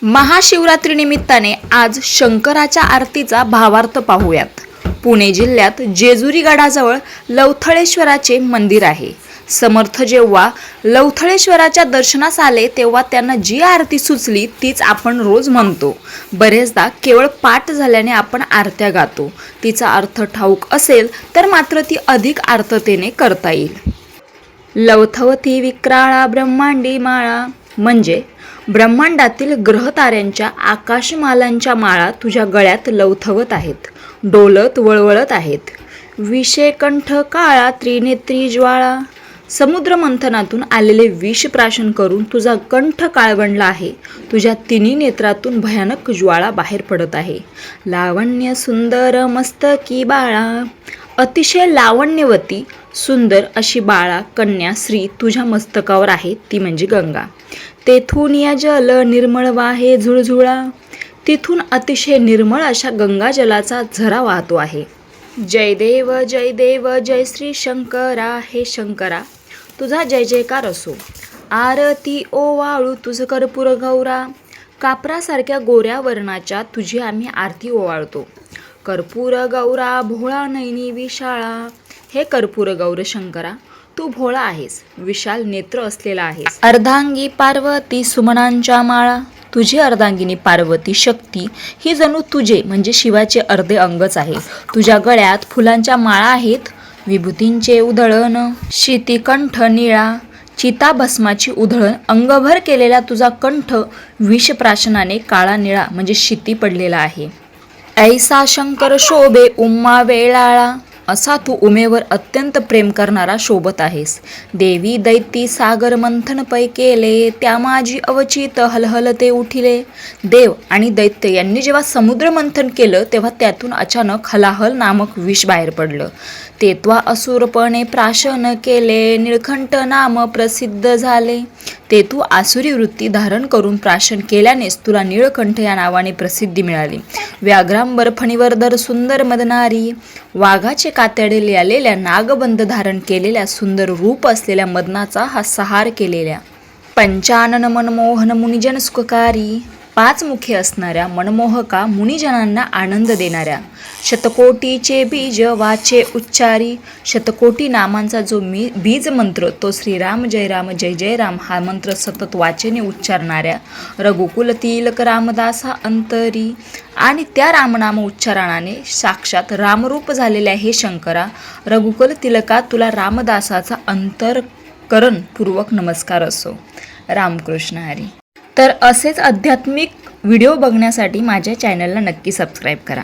महाशिवरात्री निमित्ताने आज शंकराच्या आरतीचा भावार्थ पाहूयात। पुणे जिल्ह्यात जेजुरी गडाजवळ लवथळेश्वराचे मंदिर आहे। समर्थ जेव्हा लवथळेश्वराच्या दर्शनास आले तेव्हा त्यांना जी आरती सुचली तीच आपण रोज म्हणतो। बरेचदा केवळ पाठ झाल्याने आपण आरत्या गातो, तिचा अर्थ ठाऊक असेल तर मात्र ती अधिक अर्थतेने करता येईल। लवथवती विक्राळा ब्रह्मांडी माळा म्हणजे ब्रह्मांडातील ग्रहताऱ्यांच्या आकाशमालांच्या माळा तुझ्या गळ्यात लवथवत आहेत, डोलत वळवळत आहेत। विषेकंठ काळा त्रिनेत्री ज्वाळा, समुद्र मंथनातून आलेले विष प्राशन करून तुझा कंठ काळवंडला आहे, तुझ्या तिन्ही नेत्रातून भयानक ज्वाळा बाहेर पडत आहे। लावण्य सुंदर मस्तकी बाळा, अतिशय लावण्यवती सुंदर अशी बाळा कन्या श्री तुझ्या मस्तकावर आहे, ती म्हणजे गंगा। तेथून या जल निर्मळ वाहे झुळझुळा, तिथून अतिशय निर्मळ अशा गंगा जलाचा झरा वाहतो आहे। जय देव जय श्री शंकरा, हे शंकरा तुझा जय जयकार असो। आरती ओवाळू तुझ कर्पूर गौरा, कापरासारख्या गोऱ्या वर्णाच्या तुझी आम्ही आरती ओवाळतो। कर्पूर गौरा भोळा नयनी विशाळा, हे कर्पूर गौर शंकरा तू भोळा आहेस, विशाल नेत्र असलेला आहेस। अर्धांगी पार्वती सुमनांच्या माळा, तुझी अर्धांगिनी पार्वती शक्ती ही जणू तुझे म्हणजे शिवाचे अर्धे अंगच आहे। तुझ्या गळ्यात फुलांच्या माळा आहेत, विभूतींचे उधळण, शितिकंठ निळा, चिताभस्माची उधळण अंगभर केलेला तुझा कंठ विषप्राशनाने काळा निळा म्हणजे शिती पडलेला आहे। ऐसा शंकर शोभे उम्मा वेळाळा, असा तू उमेवर अत्यंत प्रेम करणारा शोभत आहेस। देवी दैती सागर मंथन पै केले, त्या माझी अवचित हलहलते उठिले। देव आणि दैत्य यांनी जेव्हा समुद्र मंथन केलं तेव्हा त्यातून अचानक हलाहल नामक विष बाहेर पडलं। तेत्वा असुरपणे प्राशन केले, निळकंठ नाम प्रसिद्ध झाले। ते तू आसुरी वृत्ती धारण करून प्राशन केल्यानेच तुला निळकंठ या नावाने प्रसिद्धी मिळाली। व्याघ्रांबर फणीवरधर सुंदर मदनारी, वाघाचे कातडे आलेल्या नागबंध धारण केलेल्या सुंदर रूप असलेल्या मदनाचा हा सहार केलेल्या। पंचानन मनमोहन मुनिजन सुखकारी, पाच मुखे असणाऱ्या मनमोहका मुनिजनांना आनंद देणाऱ्या। शतकोटीचे बीज वाचे उच्चारी, शतकोटी नामांचा जो बीज मंत्र तो श्रीराम जय जय राम हा मंत्र सतत वाचेने उच्चारणाऱ्या। रघुकुल तिलक रामदासा अंतरी, आणि त्या रामनाम उच्चारणाने साक्षात रामरूप झालेल्या हे शंकरा रघुकुल तिलका तुला रामदासाचा अंतरकरण पूर्वक नमस्कार असो। रामकृष्ण हरी। तर असेच आध्यात्मिक व्हिडिओ बघण्यासाठी माझ्या चॅनलला नक्की सबस्क्राईब करा।